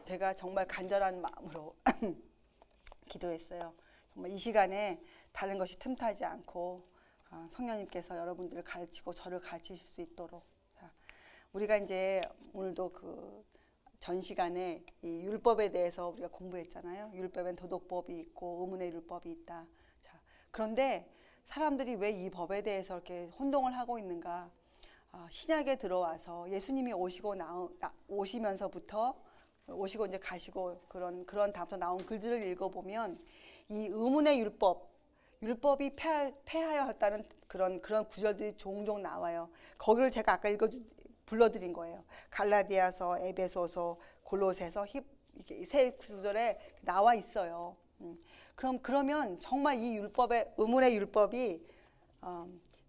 제가 정말 간절한 마음으로 기도했어요. 정말 이 시간에 다른 것이 틈타지 않고 성령님께서 여러분들을 가르치고 저를 가르치실 수 있도록. 자, 우리가 이제 오늘도 그 전 시간에 이 율법에 대해서 우리가 공부했잖아요. 율법엔 도덕법이 있고 의문의 율법이 있다. 자, 그런데 사람들이 왜 이 법에 대해서 이렇게 혼동을 하고 있는가? 신약에 들어와서 예수님이 오시면서부터 오시고 이제 가시고 그런 다음부터 나온 글들을 읽어보면 이 의문의 율법이 폐하여 했다는 그런 구절들이 종종 나와요. 거기를 제가 아까 불러드린 거예요. 갈라디아서, 에베소서, 골로새서 이렇게 세 구절에 나와 있어요. 그러면 정말 이 의문의 율법이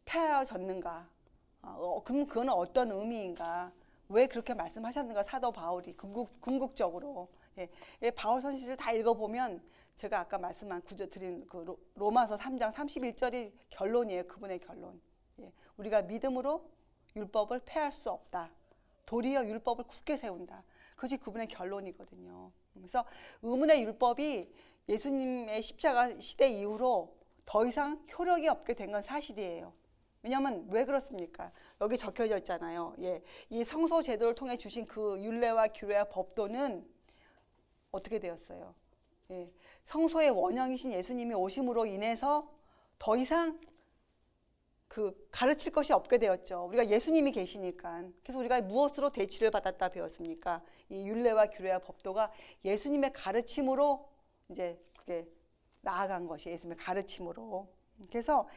폐하여졌는가? 그럼 그거는 어떤 의미인가? 왜 그렇게 말씀하셨는가? 사도 바울이 궁극적으로 바울 선지를 다 읽어보면 제가 아까 말씀한 드린 그 로마서 3장 31절이 결론이에요. 그분의 결론. 우리가 믿음으로 율법을 폐할 수 없다. 도리어 율법을 굳게 세운다. 그것이 그분의 결론이거든요. 그래서 의문의 율법이 예수님의 십자가 시대 이후로 더 이상 효력이 없게 된 건 사실이에요. 왜냐하면 왜 그렇습니까? 여기 적혀져 있잖아요. 이 성소 제도를 통해 주신 그 율례와 규례와 법도는 어떻게 되었어요? 성소의 원형이신 예수님이 오심으로 인해서 더 이상 그 가르칠 것이 없게 되었죠. 우리가 예수님이 계시니까. 그래서 우리가 무엇으로 대치를 받았다 배웠습니까? 이 율례와 규례와 법도가 예수님의 가르침으로 이제 그게 나아간 것이 예수님의 가르침으로. 그래서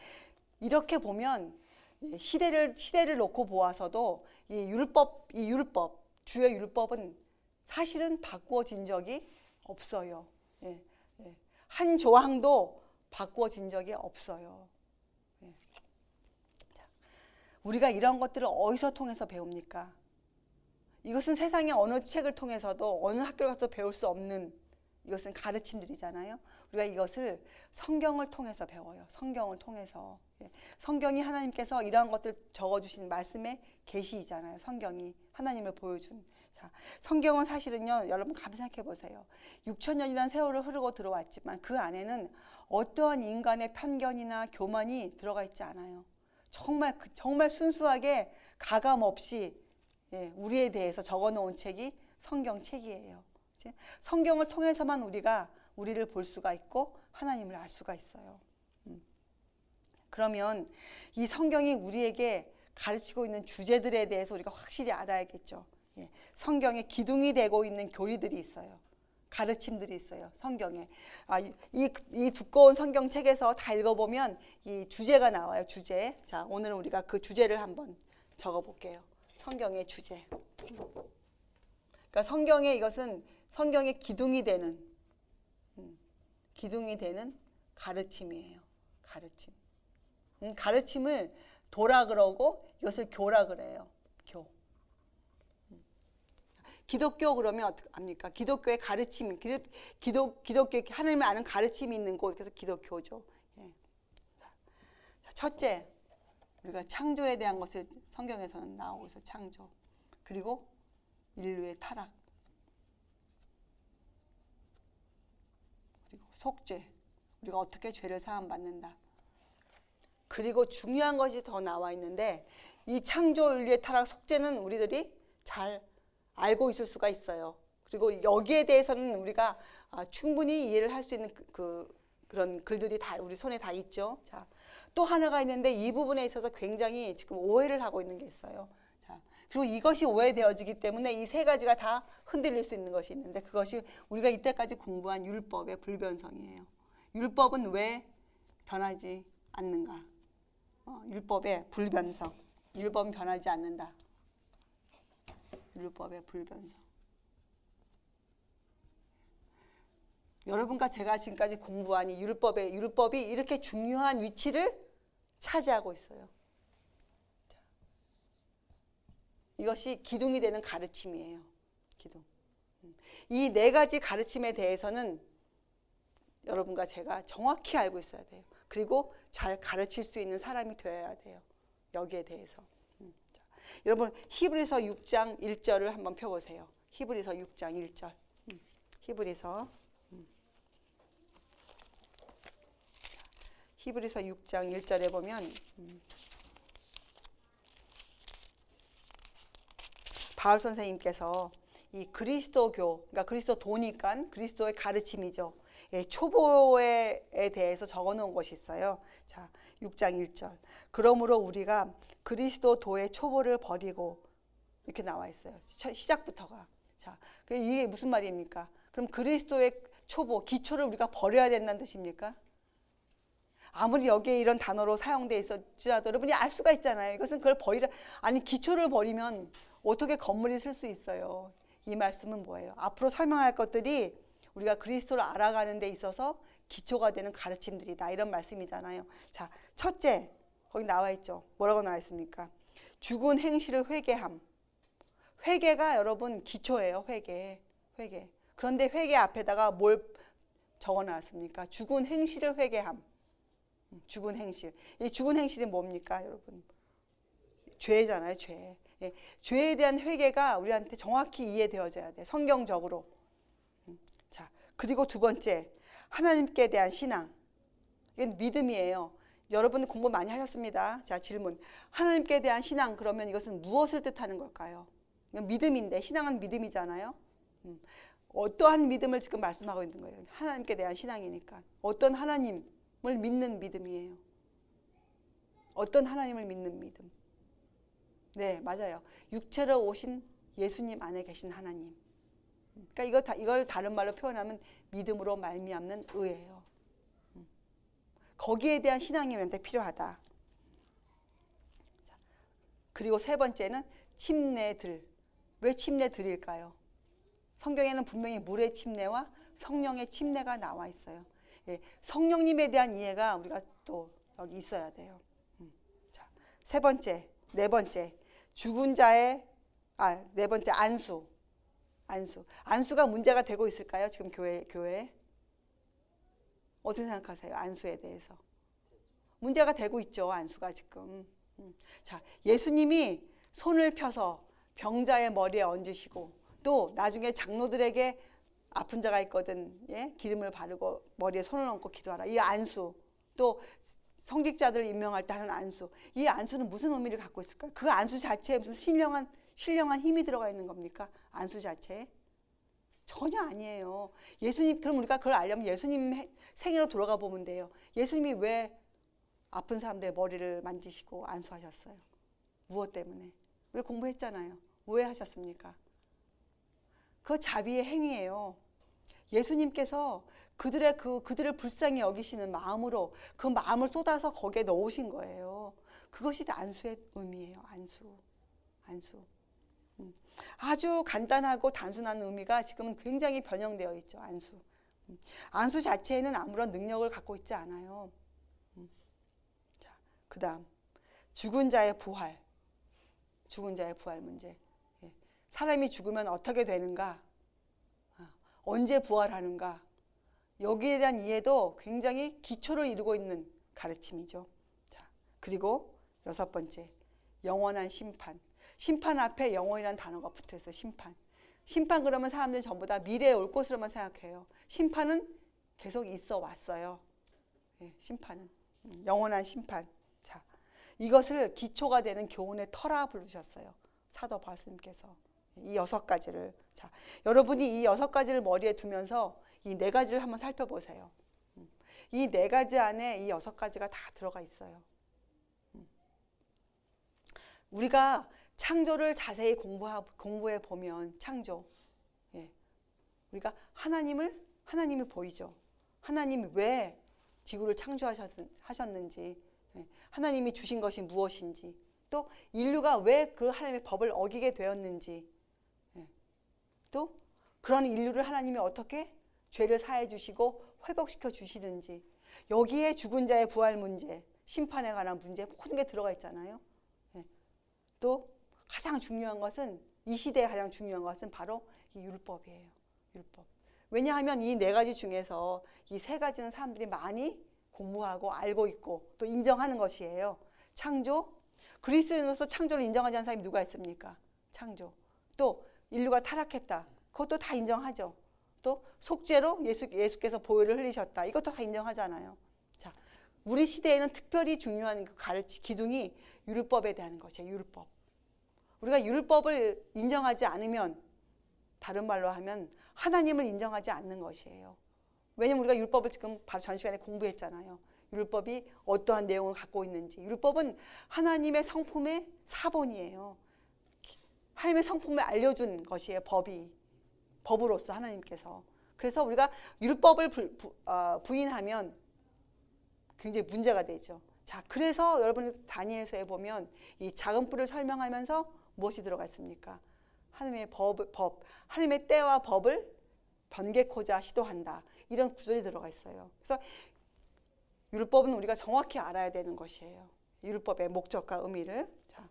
이렇게 보면 시대를 놓고 보아서도 이 율법, 주의 율법은 사실은 바꾸어진 적이 없어요. 한 조항도 바꾸어진 적이 없어요. 우리가 이런 것들을 어디서 통해서 배웁니까? 이것은 세상의 어느 책을 통해서도 어느 학교를 가서 배울 수 없는 이것은 가르침들이잖아요. 우리가 이것을 성경을 통해서 배워요. 성경을 통해서. 성경이 하나님께서 이런 것들 적어주신 말씀의 계시이잖아요. 성경이 하나님을 보여준. 자, 성경은 사실은요, 여러분 가만 생각해 보세요. 6,000년이라는 세월을 흐르고 들어왔지만 그 안에는 어떠한 인간의 편견이나 교만이 들어가 있지 않아요. 정말 순수하게 가감 없이 우리에 대해서 적어놓은 책이 성경책이에요. 성경을 통해서만 우리를 볼 수가 있고 하나님을 알 수가 있어요. 그러면 이 성경이 우리에게 가르치고 있는 주제들에 대해서 우리가 확실히 알아야겠죠. 성경에 기둥이 되고 있는 교리들이 있어요. 가르침들이 있어요. 성경에. 이 두꺼운 성경책에서 다 읽어보면 이 주제가 나와요. 주제. 자, 오늘은 우리가 그 주제를 한번 적어볼게요. 성경의 주제. 그러니까 이것은 성경의 기둥이 되는 가르침이에요. 가르침. 가르침을 도라 그러고 이것을 교라 그래요. 교. 기독교 그러면 어떡합니까? 기독교의 가르침, 기독교 하나님을 아는 가르침이 있는 곳, 그래서 기독교죠. 자, 첫째, 우리가 창조에 대한 것을 성경에서는 나오고 있어요. 창조. 그리고 인류의 타락. 그리고 속죄. 우리가 어떻게 죄를 사함받는다. 그리고 중요한 것이 더 나와 있는데 이 창조, 인류의 타락, 속죄는 우리들이 잘 알고 있을 수가 있어요. 그리고 여기에 대해서는 우리가 충분히 이해를 할 수 있는 그런 글들이 다 우리 손에 다 있죠. 자, 또 하나가 있는데 이 부분에 있어서 굉장히 지금 오해를 하고 있는 게 있어요. 자, 그리고 이것이 오해되어지기 때문에 이 세 가지가 다 흔들릴 수 있는 것이 있는데 그것이 우리가 이때까지 공부한 율법의 불변성이에요. 율법은 왜 변하지 않는가? 율법의 불변성. 율법은 변하지 않는다. 율법의 불변성. 여러분과 제가 지금까지 공부한 이 율법이 이렇게 중요한 위치를 차지하고 있어요. 자, 이것이 기둥이 되는 가르침이에요. 기둥. 이 네 가지 가르침에 대해서는 여러분과 제가 정확히 알고 있어야 돼요. 그리고 잘 가르칠 수 있는 사람이 되어야 돼요. 여기에 대해서. 여러분 히브리서 6장 1절을 한번 펴보세요. 히브리서 6장 1절. 히브리서 6장 1절에 보면 바울 선생님께서 이 그리스도교, 그러니까 그리스도도니까 그리스도의 가르침이죠. 예, 초보에 대해서 적어놓은 것이 있어요. 자, 6장 1절. 그러므로 우리가 그리스도도의 초보를 버리고, 이렇게 나와 있어요. 시작부터가. 자, 이게 무슨 말입니까? 그럼 그리스도의 초보, 기초를 우리가 버려야 된다는 뜻입니까? 아무리 여기에 이런 단어로 사용되어 있었지라도 여러분이 알 수가 있잖아요. 이것은 그걸 버리라. 아니, 기초를 버리면 어떻게 건물이 쓸 수 있어요? 이 말씀은 뭐예요? 앞으로 설명할 것들이 우리가 그리스도를 알아가는 데 있어서 기초가 되는 가르침들이다, 이런 말씀이잖아요. 자, 첫째, 거기 나와 있죠. 뭐라고 나와 있습니까? 죽은 행실을 회개함. 회개가 여러분 기초예요. 회개. 그런데 회개 앞에다가 뭘 적어놨습니까? 죽은 행실을 회개함. 죽은 행실. 이 죽은 행실이 뭡니까, 여러분? 죄잖아요, 죄. 예, 죄에 대한 회개가 우리한테 정확히 이해되어져야 돼, 성경적으로. 자, 그리고 두 번째, 하나님께 대한 신앙. 이건 믿음이에요. 여러분 공부 많이 하셨습니다. 자, 질문. 하나님께 대한 신앙, 그러면 이것은 무엇을 뜻하는 걸까요? 이건 믿음인데, 신앙은 믿음이잖아요. 어떠한 믿음을 지금 말씀하고 있는 거예요? 하나님께 대한 신앙이니까. 어떤 하나님을 믿는 믿음이에요. 어떤 하나님을 믿는 믿음. 네, 맞아요. 육체로 오신 예수님 안에 계신 하나님. 그러니까 이걸 다른 말로 표현하면 믿음으로 말미암는 의예요. 거기에 대한 신앙이 우리한테 필요하다. 그리고 세 번째는 침례들. 왜 침례들일까요? 성경에는 분명히 물의 침례와 성령의 침례가 나와 있어요. 예, 성령님에 대한 이해가 우리가 또 여기 있어야 돼요. 자, 세 번째, 네 번째, 죽은 자의 네 번째, 안수가 문제가 되고 있을까요? 지금 교회에 어떻게 생각하세요? 안수에 대해서 문제가 되고 있죠. 안수가 지금. 자, 예수님이 손을 펴서 병자의 머리에 얹으시고, 또 나중에 장로들에게 아픈 자가 있거든, 예? 기름을 바르고 머리에 손을 얹고 기도하라. 이 안수, 또 성직자들을 임명할 때 하는 안수. 이 안수는 무슨 의미를 갖고 있을까요? 그 안수 자체에 무슨 신령한 힘이 들어가 있는 겁니까? 안수 자체에? 전혀 아니에요. 예수님, 그럼 우리가 그걸 알려면 예수님 생애로 돌아가 보면 돼요. 예수님이 왜 아픈 사람들의 머리를 만지시고 안수하셨어요? 무엇 때문에? 우리 공부했잖아요. 왜 하셨습니까? 그 자비의 행위예요. 예수님께서 그들을 불쌍히 여기시는 마음으로 그 마음을 쏟아서 거기에 넣으신 거예요. 그것이 안수의 의미예요. 안수. 아주 간단하고 단순한 의미가 지금은 굉장히 변형되어 있죠. 안수 자체에는 아무런 능력을 갖고 있지 않아요. 자, 그다음 죽은 자의 부활 문제. 예. 사람이 죽으면 어떻게 되는가? 언제 부활하는가? 여기에 대한 이해도 굉장히 기초를 이루고 있는 가르침이죠. 자, 그리고 여섯 번째, 영원한 심판. 심판 앞에 영원이라는 단어가 붙어 있어요. 심판 그러면 사람들이 전부 다 미래에 올 것으로만 생각해요. 심판은 계속 있어 왔어요. 예, 심판은 영원한 심판. 자, 이것을 기초가 되는 교훈의 터라 부르셨어요. 사도 바울님께서 이 6가지를. 자, 여러분이 이 6가지를 머리에 두면서 이 4가지를 한번 살펴보세요. 이 4가지 안에 이 6가지가 다 들어가 있어요. 우리가 창조를 자세히 공부해 보면 창조, 예, 우리가 하나님이 보이죠. 하나님이 왜 지구를 창조하셨는지, 예, 하나님이 주신 것이 무엇인지, 또 인류가 왜 그 하나님의 법을 어기게 되었는지, 예, 또 그런 인류를 하나님이 어떻게 죄를 사해 주시고 회복시켜 주시는지, 여기에 죽은 자의 부활 문제, 심판에 관한 문제, 모든 게 들어가 있잖아요. 예, 또 가장 중요한 것은, 이 시대에 가장 중요한 것은 바로 이 율법이에요. 율법. 왜냐하면 이 4가지 중에서 이 3가지는 사람들이 많이 공부하고 알고 있고 또 인정하는 것이에요. 창조, 그리스도인으로서 창조를 인정하지 않는 사람이 누가 있습니까? 창조. 또 인류가 타락했다. 그것도 다 인정하죠. 또 속죄로 예수께서 보혈을 흘리셨다. 이것도 다 인정하잖아요. 자, 우리 시대에는 특별히 중요한 그 기둥이 율법에 대한 것이에요. 율법. 우리가 율법을 인정하지 않으면, 다른 말로 하면 하나님을 인정하지 않는 것이에요. 왜냐면 우리가 율법을 지금 바로 전 시간에 공부했잖아요. 율법이 어떠한 내용을 갖고 있는지. 율법은 하나님의 성품의 사본이에요. 하나님의 성품을 알려준 것이에요. 법으로서 하나님께서. 그래서 우리가 율법을 부인하면 굉장히 문제가 되죠. 자, 그래서 여러분 다니엘서에 보면 이 작은 뿔을 설명하면서 무엇이 들어가 있습니까? 하나님의 하나님의 때와 법을 변개코자 시도한다. 이런 구절이 들어가 있어요. 그래서 율법은 우리가 정확히 알아야 되는 것이에요. 율법의 목적과 의미를. 자,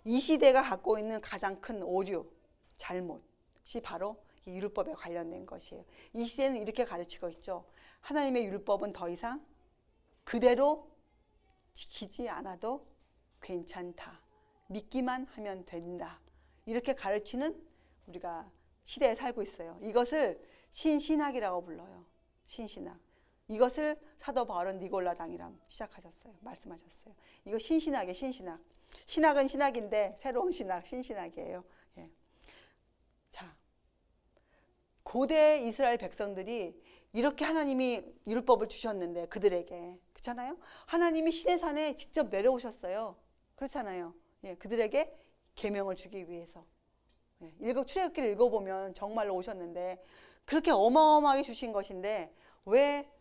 이 시대가 갖고 있는 가장 큰 오류, 잘못이 바로 이 율법에 관련된 것이에요. 이 시대는 이렇게 가르치고 있죠. 하나님의 율법은 더 이상 그대로 지키지 않아도 괜찮다. 믿기만 하면 된다. 이렇게 가르치는 우리가 시대에 살고 있어요. 이것을 신신학이라고 불러요. 신신학. 이것을 사도 바울은 니골라당이라 시작하셨어요. 말씀하셨어요. 이거 신신학이에요. 신신학. 신학은 신학인데 새로운 신학, 신신학이에요. 예. 자, 고대 이스라엘 백성들이 이렇게 하나님이 율법을 주셨는데 그들에게, 그렇잖아요. 하나님이 시내산에 직접 내려오셨어요. 그렇잖아요. 예, 그들에게 계명을 주기 위해서. 예, 출애굽기를 읽어보면 정말로 오셨는데 그렇게 어마어마하게 주신 것인데 왜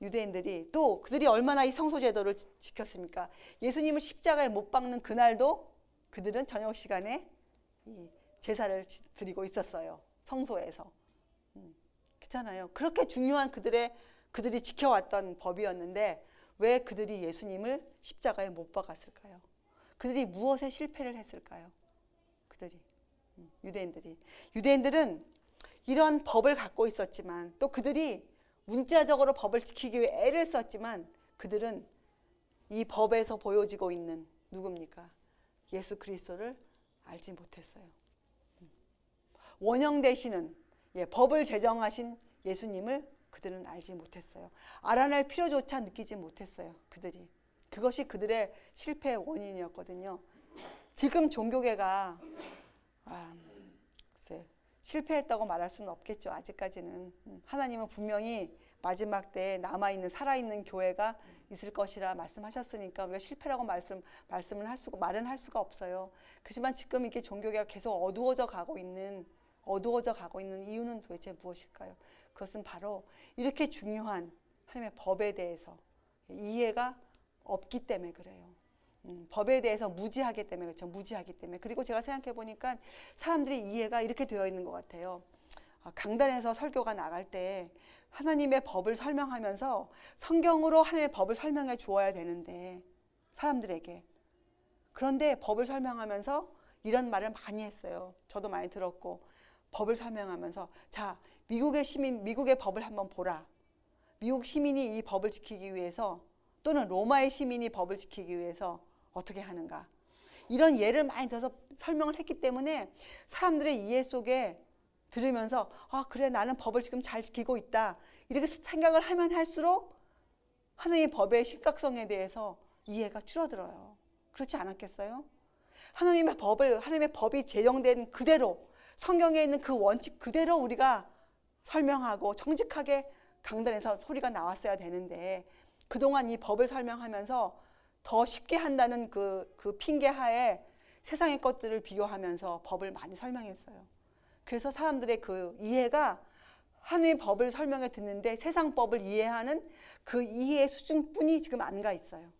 유대인들이, 또 그들이 얼마나 이 성소제도를 지켰습니까? 예수님을 십자가에 못 박는 그날도 그들은 저녁 시간에 이 제사를 드리고 있었어요. 성소에서. 그렇잖아요. 그렇게 중요한 그들이 지켜왔던 법이었는데 왜 그들이 예수님을 십자가에 못 박았을까요? 그들이 무엇에 실패를 했을까요? 유대인들은 이런 법을 갖고 있었지만, 또 그들이 문자적으로 법을 지키기 위해 애를 썼지만, 그들은 이 법에서 보여지고 있는 누굽니까? 예수 그리스도를 알지 못했어요. 원형 되시는, 법을 제정하신 예수님을 그들은 알지 못했어요. 알아낼 필요조차 느끼지 못했어요. 그것이 그들의 실패의 원인이었거든요. 지금 종교계가 글쎄, 실패했다고 말할 수는 없겠죠. 아직까지는. 하나님은 분명히 마지막 때에 남아있는 살아있는 교회가 있을 것이라 말씀하셨으니까 우리가 실패라고 말은 할 수가 없어요. 그렇지만 지금 이게 종교계가 계속 어두워져 가고 있는 이유는 도대체 무엇일까요? 그것은 바로 이렇게 중요한 하나님의 법에 대해서 이해가 없기 때문에 그래요. 법에 대해서 무지하기 때문에 그렇죠. 무지하기 때문에. 그리고 제가 생각해 보니까 사람들의 이해가 이렇게 되어 있는 것 같아요. 강단에서 설교가 나갈 때 하나님의 법을 설명하면서 성경으로 하나님의 법을 설명해 주어야 되는데 사람들에게. 그런데 법을 설명하면서 이런 말을 많이 했어요. 저도 많이 들었고, 법을 설명하면서 자, 미국의 법을 한번 보라. 미국 시민이 이 법을 지키기 위해서, 또는 로마의 시민이 법을 지키기 위해서 어떻게 하는가. 이런 예를 많이 들어서 설명을 했기 때문에 사람들의 이해 속에 들으면서 그래, 나는 법을 지금 잘 지키고 있다. 이렇게 생각을 하면 할수록 하나님의 법의 심각성에 대해서 이해가 줄어들어요. 그렇지 않았겠어요? 하나님의 법이 제정된 그대로, 성경에 있는 그 원칙 그대로 우리가 설명하고 정직하게 강단에서 소리가 나왔어야 되는데, 그동안 이 법을 설명하면서 더 쉽게 한다는 그 핑계하에 세상의 것들을 비교하면서 법을 많이 설명했어요. 그래서 사람들의 그 이해가 하나님의 법을 설명해 듣는데 세상 법을 이해하는 그 이해의 수준뿐이 지금 안 가 있어요.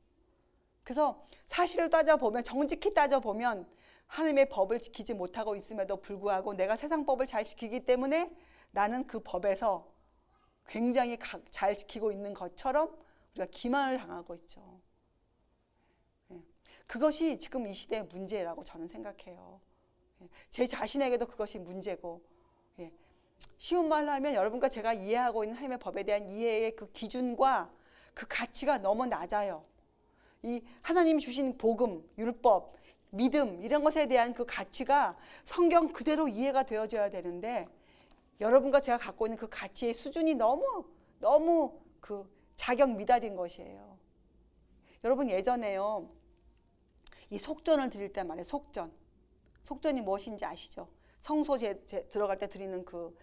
그래서 사실을 따져보면, 정직히 따져보면 하나님의 법을 지키지 못하고 있음에도 불구하고 내가 세상 법을 잘 지키기 때문에 나는 그 법에서 굉장히 잘 지키고 있는 것처럼 우리가 기만을 당하고 있죠. 그것이 지금 이 시대의 문제라고 저는 생각해요. 제 자신에게도 그것이 문제고, 쉬운 말로 하면 여러분과 제가 이해하고 있는 하나님의 법에 대한 이해의 그 기준과 그 가치가 너무 낮아요. 이 하나님이 주신 복음, 율법, 믿음, 이런 것에 대한 그 가치가 성경 그대로 이해가 되어져야 되는데 여러분과 제가 갖고 있는 그 가치의 수준이 너무 그 자격 미달인 것이에요. 여러분 예전에요, 이 속전을 드릴 때 말이에요. 속전이 무엇인지 아시죠? 성소 들어갈 때 드리는 그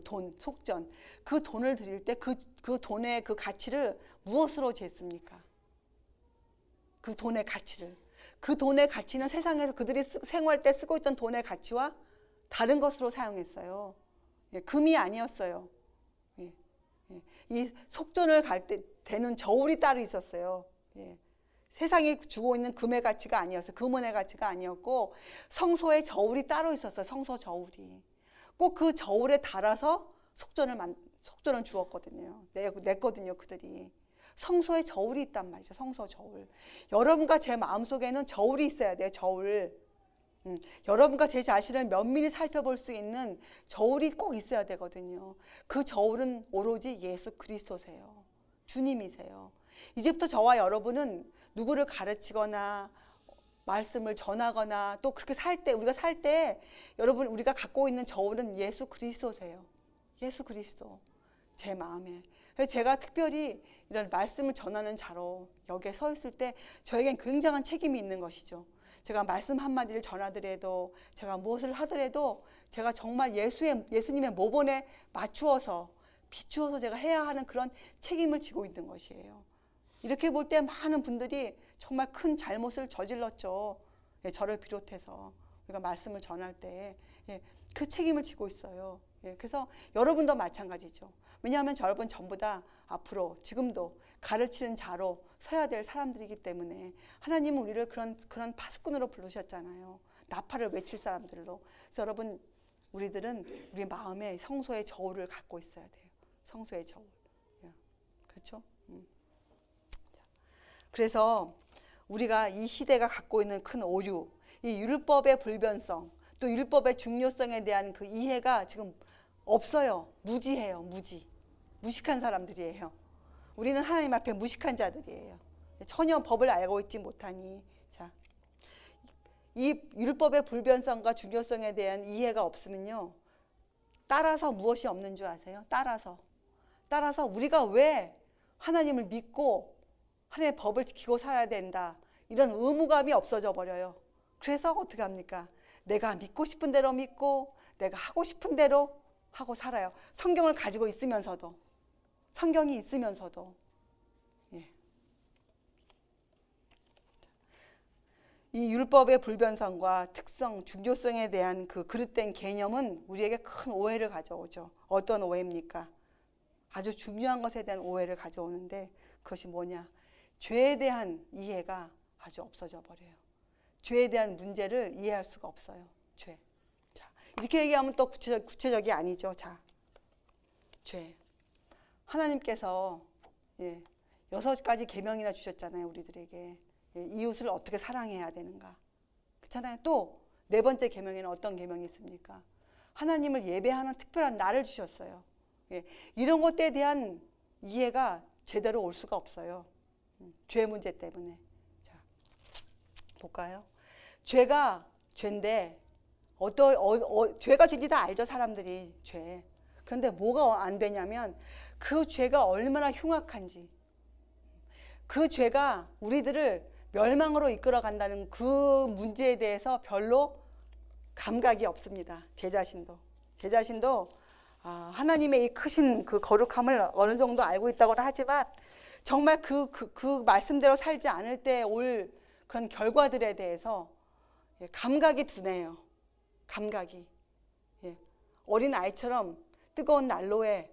돈, 속전. 그 돈을 드릴 때 그 돈의 그 가치를 무엇으로 쟀습니까? 그 돈의 가치를. 그 돈의 가치는 세상에서 그들이 생활 때 쓰고 있던 돈의 가치와 다른 것으로 사용했어요. 예, 금이 아니었어요. 예, 예. 이 속전을 갈 때 되는 저울이 따로 있었어요. 예. 세상이 주고 있는 금의 가치가 아니었어요. 금원의 가치가 아니었고 성소에 저울이 따로 있었어요. 성소 저울이. 꼭 그 저울에 달아서 속전을 주었거든요. 냈거든요, 그들이. 성소에 저울이 있단 말이죠. 성소 저울. 여러분과 제 마음속에는 저울이 있어야 돼요. 저울. 여러분과 제 자신을 면밀히 살펴볼 수 있는 저울이 꼭 있어야 되거든요. 그 저울은 오로지 예수 그리스도세요. 주님이세요. 이제부터 저와 여러분은 누구를 가르치거나 말씀을 전하거나 또 그렇게 우리가 살 때 여러분 우리가 갖고 있는 저울은 예수 그리스도세요. 예수 그리스도. 제 마음에. 그래서 제가 특별히 이런 말씀을 전하는 자로 여기에 서 있을 때 저에겐 굉장한 책임이 있는 것이죠. 제가 말씀 한마디를 전하더라도 제가 무엇을 하더라도 제가 정말 예수님의 모본에 맞추어서 비추어서 제가 해야 하는 그런 책임을 지고 있는 것이에요. 이렇게 볼 때 많은 분들이 정말 큰 잘못을 저질렀죠. 예, 저를 비롯해서 우리가 말씀을 전할 때 그 책임을 지고 있어요. 예, 그래서 여러분도 마찬가지죠. 왜냐하면 여러분 전부 다 앞으로 지금도 가르치는 자로 서야 될 사람들이기 때문에 하나님은 우리를 그런 파수꾼으로 부르셨잖아요. 나팔을 외칠 사람들로. 그래서 여러분 우리들은 우리 마음에 성소의 저울을 갖고 있어야 돼요. 성소의 저울. 예, 그렇죠? 그래서 우리가 이 시대가 갖고 있는 큰 오류, 이 율법의 불변성, 또 율법의 중요성에 대한 그 이해가 지금 없어요. 무지해요. 무식한 사람들이에요. 우리는 하나님 앞에 무식한 자들이에요. 전혀 법을 알고 있지 못하니. 자, 이 율법의 불변성과 중요성에 대한 이해가 없으면요, 따라서 무엇이 없는 줄 아세요? 따라서 우리가 왜 하나님을 믿고 하나님의 법을 지키고 살아야 된다, 이런 의무감이 없어져 버려요. 그래서 어떻게 합니까? 내가 믿고 싶은 대로 믿고 내가 하고 싶은 대로 하고 살아요. 성경을 가지고 있으면서도. 성경이 있으면서도. 예. 이 율법의 불변성과 특성, 중요성에 대한 그 그릇된 개념은 우리에게 큰 오해를 가져오죠. 어떤 오해입니까? 아주 중요한 것에 대한 오해를 가져오는데 그것이 뭐냐? 죄에 대한 이해가 아주 없어져 버려요. 죄에 대한 문제를 이해할 수가 없어요. 죄. 자, 이렇게 얘기하면 또 구체적이 아니죠. 자, 죄. 하나님께서 6가지 계명이나 주셨잖아요. 우리들에게. 이웃을 어떻게 사랑해야 되는가. 그렇잖아요. 또 4번째 계명에는 어떤 계명이 있습니까? 하나님을 예배하는 특별한 날을 주셨어요. 이런 것에 대한 이해가 제대로 올 수가 없어요. 죄 문제 때문에. 자, 볼까요? 죄가 죄인데 죄가 죄인지 다 알죠, 사람들이. 죄. 그런데 뭐가 안 되냐면 그 죄가 얼마나 흉악한지, 그 죄가 우리들을 멸망으로 이끌어 간다는 그 문제에 대해서 별로 감각이 없습니다. 제 자신도 하나님의 이 크신 그 거룩함을 어느 정도 알고 있다고는 하지만 정말 그 말씀대로 살지 않을 때 올 그런 결과들에 대해서 감각이 둔해요. 감각이. 어린 아이처럼 뜨거운 난로에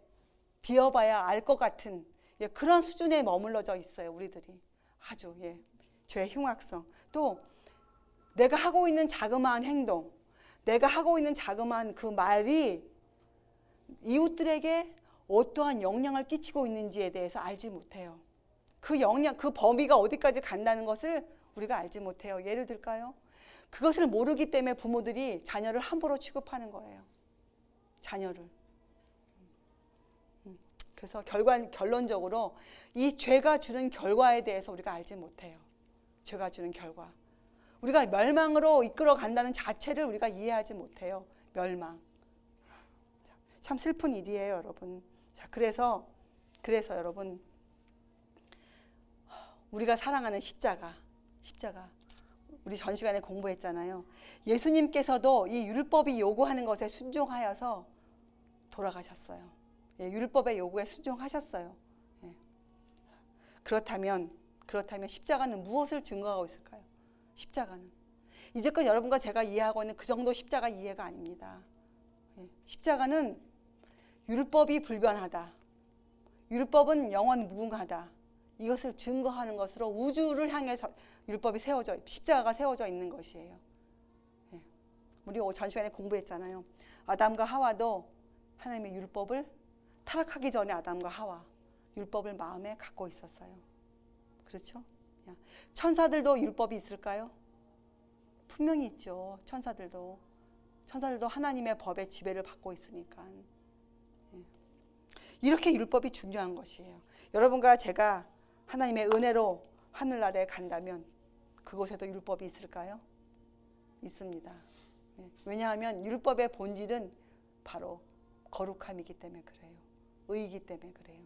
뒤어봐야 알 것 같은 그런 수준에 머물러져 있어요. 우리들이. 아주 죄의 흉악성. 또 내가 하고 있는 자그마한 행동, 내가 하고 있는 자그마한 그 말이 이웃들에게 어떠한 영향을 끼치고 있는지에 대해서 알지 못해요. 그 범위가 어디까지 간다는 것을 우리가 알지 못해요. 예를 들까요? 그것을 모르기 때문에 부모들이 자녀를 함부로 취급하는 거예요. 자녀를. 그래서 결론적으로 이 죄가 주는 결과에 대해서 우리가 알지 못해요. 죄가 주는 결과. 우리가 멸망으로 이끌어 간다는 자체를 우리가 이해하지 못해요. 멸망. 참 슬픈 일이에요, 여러분. 자, 그래서 여러분, 우리가 사랑하는 십자가 우리 전 시간에 공부했잖아요. 예수님께서도 이 율법이 요구하는 것에 순종하여서 돌아가셨어요. 예, 율법의 요구에 순종하셨어요. 예. 그렇다면 십자가는 무엇을 증거하고 있을까요? 십자가는 이제껏 여러분과 제가 이해하고 있는 그 정도 십자가 이해가 아닙니다. 예. 십자가는 율법이 불변하다, 율법은 영원 무궁하다, 이것을 증거하는 것으로 우주를 향해 십자가가 세워져 있는 것이에요. 예. 우리 전 시간에 공부했잖아요. 아담과 하와도 하나님의 율법을, 타락하기 전에 아담과 하와 율법을 마음에 갖고 있었어요. 그렇죠? 천사들도 율법이 있을까요? 분명히 있죠. 천사들도 하나님의 법의 지배를 받고 있으니까. 예. 이렇게 율법이 중요한 것이에요. 여러분과 제가 하나님의 은혜로 하늘나라에 간다면 그곳에도 율법이 있을까요? 있습니다. 예. 왜냐하면 율법의 본질은 바로 거룩함이기 때문에 그래요. 의이기 때문에 그래요.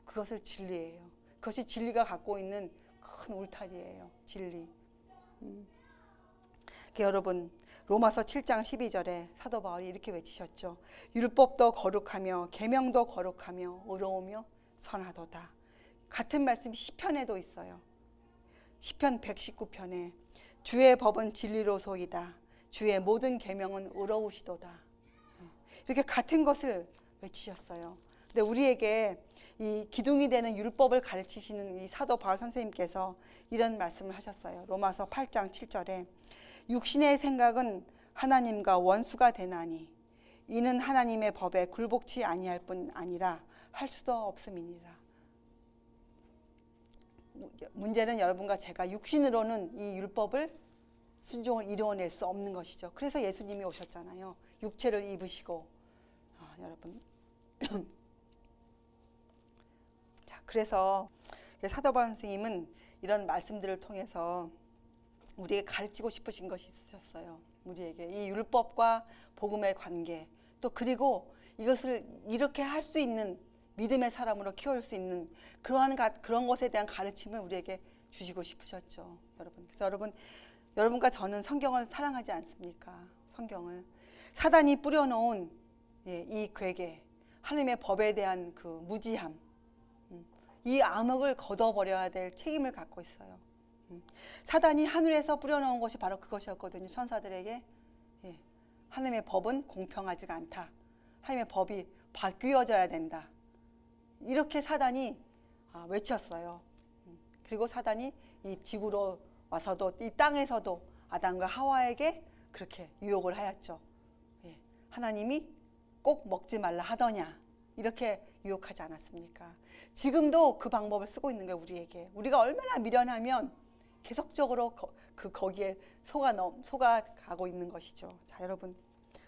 그것을 진리예요. 그것이 진리가 갖고 있는 큰 울타리예요. 진리. 여러분, 로마서 7장 12절에 사도 바울이 이렇게 외치셨죠. 율법도 거룩하며 계명도 거룩하며 의로우며 선하도다. 같은 말씀이 시편에도 있어요. 시편 119편에 주의 법은 진리로소이다. 주의 모든 계명은 의로우시도다. 이렇게 같은 것을 외치셨어요. 근데 우리에게 이 기둥이 되는 율법을 가르치시는 이 사도 바울 선생님께서 이런 말씀을 하셨어요. 로마서 8장 7절에 육신의 생각은 하나님과 원수가 되나니 이는 하나님의 법에 굴복치 아니할 뿐 아니라 할 수도 없음이니라. 문제는 여러분과 제가 육신으로는 이 율법을 순종을 이루어낼 수 없는 것이죠. 그래서 예수님이 오셨잖아요. 육체를 입으시고. 여러분. 자, 그래서 사도 바울 선생님은 이런 말씀들을 통해서 우리에게 가르치고 싶으신 것이 있으셨어요. 우리에게 이 율법과 복음의 관계, 또 그리고 이것을 이렇게 할 수 있는 믿음의 사람으로 키울 수 있는 그런 것에 대한 가르침을 우리에게 주시고 싶으셨죠, 여러분. 그래서 여러분과 저는 성경을 사랑하지 않습니까? 성경을 사단이 뿌려놓은 이 괴계, 하나님의 법에 대한 그 무지함, 이 암흑을 걷어버려야 될 책임을 갖고 있어요. 사단이 하늘에서 뿌려놓은 것이 바로 그것이었거든요. 천사들에게 하나님의 법은 공평하지가 않다. 하나님의 법이 바뀌어져야 된다. 이렇게 사단이 외쳤어요. 그리고 사단이 이 지구로 와서도 이 땅에서도 아담과 하와에게 그렇게 유혹을 하였죠. 하나님이 꼭 먹지 말라 하더냐, 이렇게 유혹하지 않았습니까? 지금도 그 방법을 쓰고 있는 게 우리에게, 우리가 얼마나 미련하면 계속적으로 거기에 속아가고 있는 것이죠. 자, 여러분,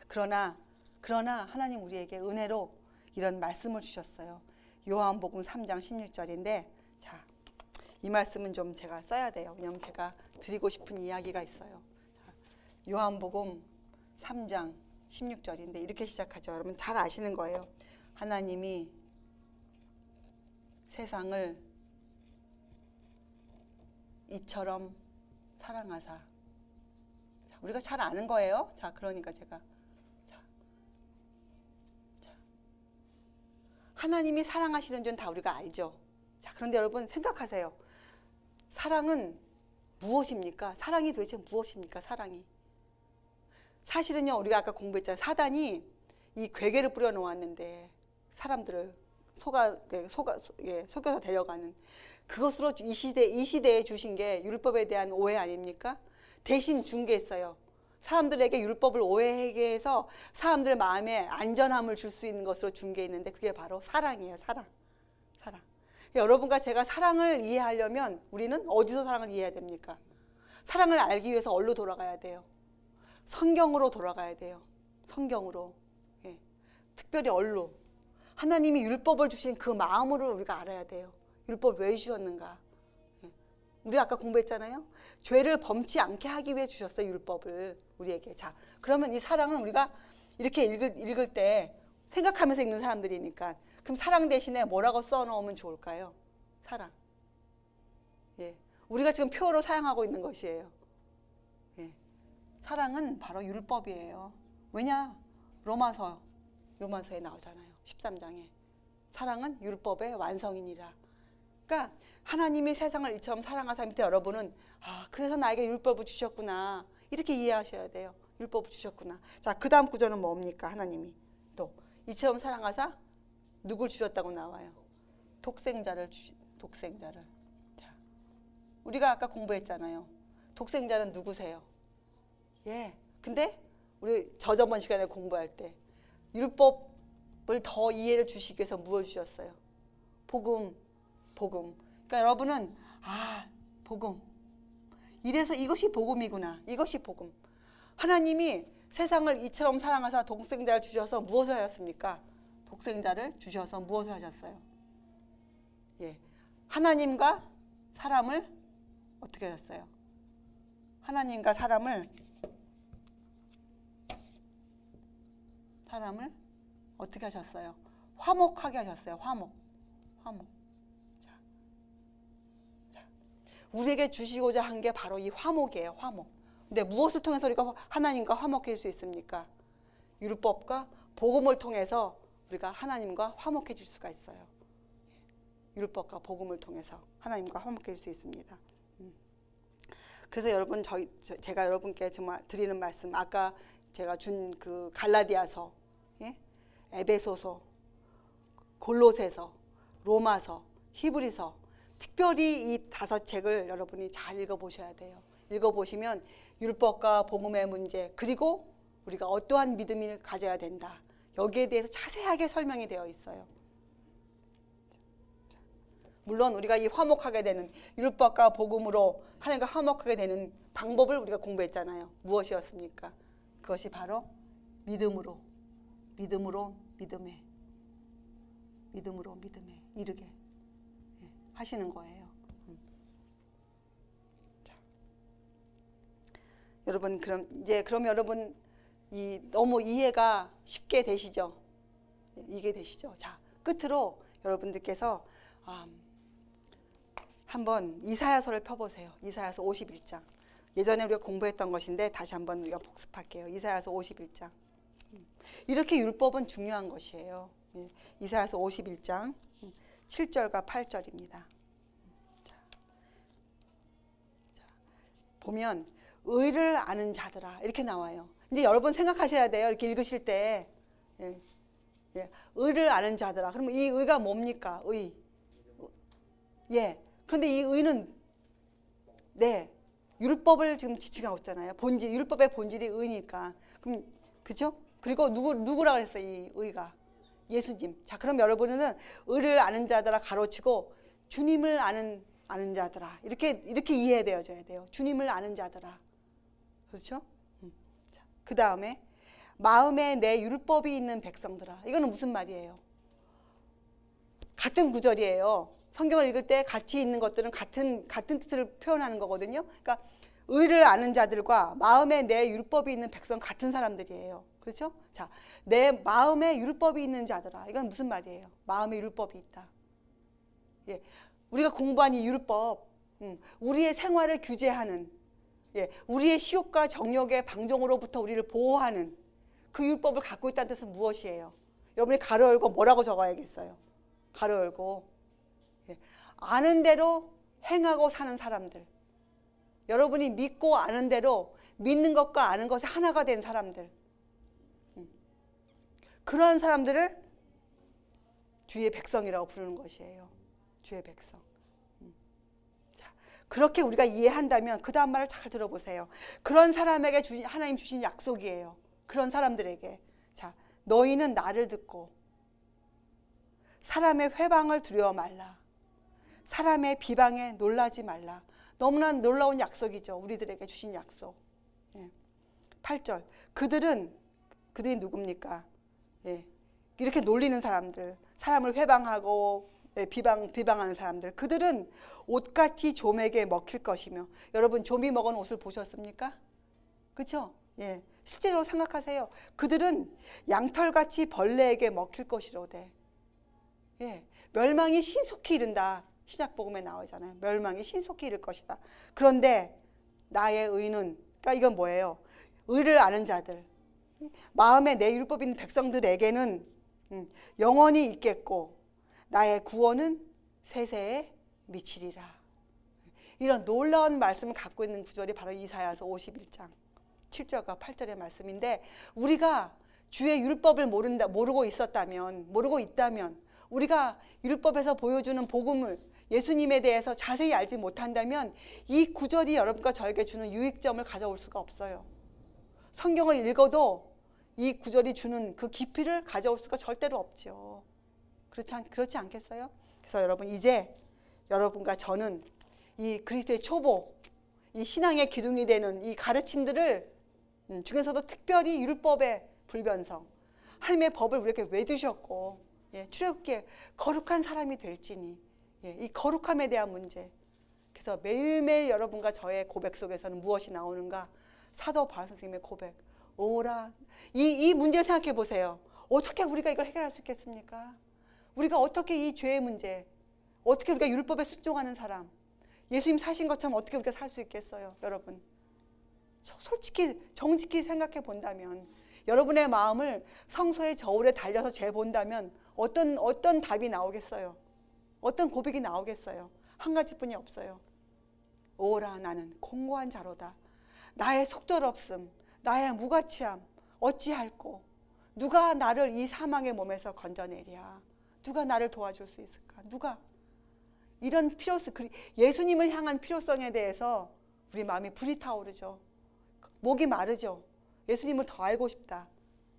그러나 하나님 우리에게 은혜로 이런 말씀을 주셨어요. 요한복음 3장 16절인데, 자, 이 말씀은 좀 제가 써야 돼요. 왜냐하면 제가 드리고 싶은 이야기가 있어요. 자, 요한복음 3장 16절인데 이렇게 시작하죠. 여러분 잘 아시는 거예요. 하나님이 세상을 이처럼 사랑하사. 자, 우리가 잘 아는 거예요. 자, 그러니까 제가 하나님이 사랑하시는 줄 다 우리가 알죠. 자, 그런데 여러분 생각하세요. 사랑은 무엇입니까? 사랑이 도대체 무엇입니까? 사랑이. 사실은요, 우리가 아까 공부했잖아요. 사단이 이 괴계를 뿌려놓았는데 사람들을 속여서 데려가는, 그것으로 이 시대에 주신 게 율법에 대한 오해 아닙니까? 대신 준 게 있어요. 사람들에게 율법을 오해하게 해서 사람들 마음에 안전함을 줄 수 있는 것으로 준 게 있는데 그게 바로 사랑이에요. 사랑. 여러분과 제가 사랑을 이해하려면 우리는 어디서 사랑을 이해해야 됩니까? 사랑을 알기 위해서 어디로 돌아가야 돼요? 성경으로 돌아가야 돼요. 성경으로. 특별히 어디로? 하나님이 율법을 주신 그 마음으로 우리가 알아야 돼요. 율법 왜 주셨는가? 우리 아까 공부했잖아요. 죄를 범치 않게 하기 위해 주셨어요. 율법을 우리에게. 자, 그러면 이 사랑은 우리가 이렇게 읽을 때 생각하면서 읽는 사람들이니까. 그럼 사랑 대신에 뭐라고 써놓으면 좋을까요? 사랑. 예, 우리가 지금 표어로 사용하고 있는 것이에요. 예, 사랑은 바로 율법이에요. 왜냐? 로마서에 나오잖아요. 13장에. 사랑은 율법의 완성이니라. 그러니까 하나님이 세상을 이처럼 사랑하사 밑에 여러분은 그래서 나에게 율법을 주셨구나. 이렇게 이해하셔야 돼요. 율법을 주셨구나. 자, 그 다음 구절은 뭡니까? 하나님이 또 이처럼 사랑하사 누굴 주셨다고 나와요? 독생자를. 자, 우리가 아까 공부했잖아요. 독생자는 누구세요? 예. 근데 우리 저번 시간에 공부할 때 율법을 더 이해를 주시기 위해서 무엇 주셨어요? 복음. 그러니까 여러분은 복음. 이래서 이것이 복음이구나. 이것이 복음. 하나님이 세상을 이처럼 사랑하사 독생자를 주셔서 무엇을 하셨습니까? 독생자를 주셔서 무엇을 하셨어요? 예, 하나님과 사람을 어떻게 하셨어요? 하나님과 사람을 어떻게 하셨어요? 화목하게 하셨어요. 화목. 자, 우리에게 주시고자 한 게 바로 이 화목이에요. 화목. 근데 무엇을 통해서 우리가 하나님과 화목해질 수 있습니까? 율법과 복음을 통해서 우리가 하나님과 화목해질 수가 있어요. 율법과 복음을 통해서 하나님과 화목해질 수 있습니다. 그래서 여러분, 제가 여러분께 정말 드리는 말씀, 아까 제가 준 그 갈라디아서, 에베소서, 골로새서, 로마서, 히브리서, 특별히 이 5책을 여러분이 잘 읽어보셔야 돼요. 읽어보시면 율법과 복음의 문제, 그리고 우리가 어떠한 믿음을 가져야 된다, 여기에 대해서 자세하게 설명이 되어 있어요. 물론 우리가 이 화목하게 되는, 율법과 복음으로 하나님과 화목하게 되는 방법을 우리가 공부했잖아요. 무엇이었습니까? 그것이 바로 믿음으로 믿음에 이르게 하시는 거예요. 자, 여러분, 그럼 여러분 너무 이해가 쉽게 되시죠? 이게 되시죠? 자, 끝으로 여러분들께서 한번 이사야서를 펴보세요. 이사야서 51장. 예전에 우리가 공부했던 것인데 다시 한번 우리가 복습할게요. 이사야서 51장. 이렇게 율법은 중요한 것이에요. 이사야서 51장 7절과 8절입니다. 자, 보면 의를 아는 자들아 이렇게 나와요. 이제 여러분 생각하셔야 돼요. 이렇게 읽으실 때 의를 아는 자들아. 그러면 이 의가 뭡니까? 의. 그런데 이 의는 율법을 지금 지칭하고 있잖아요. 율법의 본질이 의니까. 그럼 그죠? 그리고 누구라 그랬어요? 이 의가 예수님. 자, 그럼 여러분은 의를 아는 자들아 가로치고 주님을 아는 자들아 이렇게 이해되어져야 돼요. 주님을 아는 자들아. 그렇죠? 자, 그 다음에 마음에 내 율법이 있는 백성들아. 이거는 무슨 말이에요? 같은 구절이에요. 성경을 읽을 때 같이 있는 것들은 같은 뜻을 표현하는 거거든요. 그러니까 의를 아는 자들과 마음에 내 율법이 있는 백성 같은 사람들이에요. 그렇죠? 자, 내 마음에 율법이 있는 자들아. 이건 무슨 말이에요? 마음에 율법이 있다. 우리가 공부한 이 율법, 우리의 생활을 규제하는, 우리의 시욕과 정욕의 방종으로부터 우리를 보호하는 그 율법을 갖고 있다는 뜻은 무엇이에요? 여러분이 가로 열고 뭐라고 적어야겠어요? 가로 열고 아는 대로 행하고 사는 사람들. 여러분이 믿고 아는 대로 믿는 것과 아는 것이 하나가 된 사람들. 그런 사람들을 주의 백성이라고 부르는 것이에요. 주의 백성. 자, 그렇게 우리가 이해한다면 그 다음 말을 잘 들어보세요. 그런 사람에게 하나님 주신 약속이에요. 그런 사람들에게. 자, 너희는 나를 듣고 사람의 회방을 두려워 말라. 사람의 비방에 놀라지 말라. 너무나 놀라운 약속이죠. 우리들에게 주신 약속. 8절. 그들이 누굽니까? 이렇게 놀리는 사람들, 사람을 회방하고 비방하는 사람들. 그들은 옷같이 좀에게 먹힐 것이며. 여러분, 좀이 먹은 옷을 보셨습니까? 그렇죠? 예. 실제적으로 생각하세요. 그들은 양털같이 벌레에게 먹힐 것이로되. 예. 멸망이 신속히 이른다. 신약복음에 나오잖아요. 멸망이 신속히 이를 것이다. 그런데 나의 의는, 그러니까 이건 뭐예요? 의를 아는 자들, 마음에 내 율법 있는 백성들에게는 영원히 있겠고 나의 구원은 세세에 미치리라. 이런 놀라운 말씀을 갖고 있는 구절이 바로 이사야서 51장 7절과 8절의 말씀인데, 우리가 주의 율법을 모르고 있다면, 우리가 율법에서 보여주는 복음을, 예수님에 대해서 자세히 알지 못한다면 이 구절이 여러분과 저에게 주는 유익점을 가져올 수가 없어요. 성경을 읽어도 이 구절이 주는 그 깊이를 가져올 수가 절대로 없죠. 그렇지 않겠어요? 그래서 여러분, 이제 여러분과 저는 이 그리스도의 초보, 이 신앙의 기둥이 되는 이 가르침들을 중에서도 특별히 율법의 불변성, 하나님의 법을 우리에게 왜 주셨고, 출애굽기에 거룩한 사람이 될지니, 이 거룩함에 대한 문제. 그래서 매일매일 여러분과 저의 고백 속에서는 무엇이 나오는가? 사도 바울 선생님의 고백. 오라. 이 문제를 생각해 보세요. 어떻게 우리가 이걸 해결할 수 있겠습니까? 우리가 어떻게 이 죄의 문제, 어떻게 우리가 율법에 순종하는 사람, 예수님 사신 것처럼 어떻게 우리가 살 수 있겠어요? 여러분, 솔직히 정직히 생각해 본다면, 여러분의 마음을 성소의 저울에 달려서 재본다면 어떤 답이 나오겠어요? 어떤 고백이 나오겠어요? 한 가지뿐이 없어요. 오라, 나는 공고한 자로다. 나의 속절없음, 나의 무가치함 어찌할꼬? 누가 나를 이 사망의 몸에서 건져내랴? 누가 나를 도와줄 수 있을까? 누가? 이런 예수님을 향한 필요성에 대해서 우리 마음이 불이 타오르죠. 목이 마르죠. 예수님을 더 알고 싶다.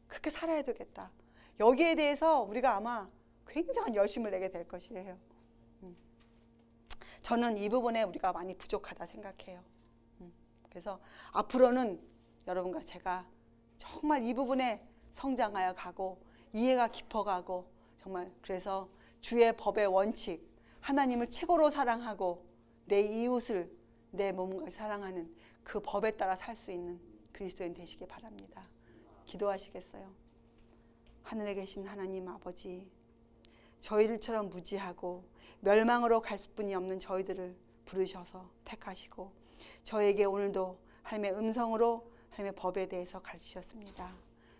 그렇게 살아야 되겠다. 여기에 대해서 우리가 아마 굉장한 열심을 내게 될 것이에요. 저는 이 부분에 우리가 많이 부족하다 생각해요. 그래서 앞으로는 여러분과 제가 정말 이 부분에 성장하여 가고 이해가 깊어가고, 정말 그래서 주의 법의 원칙, 하나님을 최고로 사랑하고 내 이웃을 내 몸과 사랑하는 그 법에 따라 살 수 있는 그리스도인 되시기 바랍니다. 기도하시겠어요? 하늘에 계신 하나님 아버지, 저희들처럼 무지하고 멸망으로 갈 수뿐이 없는 저희들을 부르셔서 택하시고 저에게 오늘도 하나님의 음성으로 하나님의 법에 대해서 가르치셨습니다.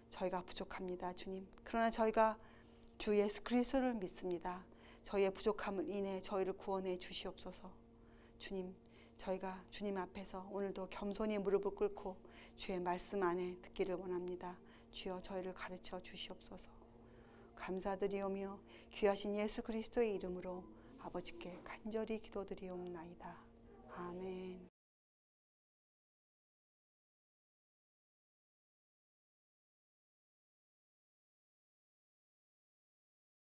저희가 부족합니다, 주님. 그러나 저희가 주 예수 그리스도를 믿습니다. 저희의 부족함을 인해 저희를 구원해 주시옵소서. 주님, 저희가 주님 앞에서 오늘도 겸손히 무릎을 꿇고 주의 말씀 안에 듣기를 원합니다. 주여, 저희를 가르쳐 주시옵소서. 감사드리오며 귀하신 예수 그리스도의 이름으로 아버지께 간절히 기도드리옵나이다. 아멘.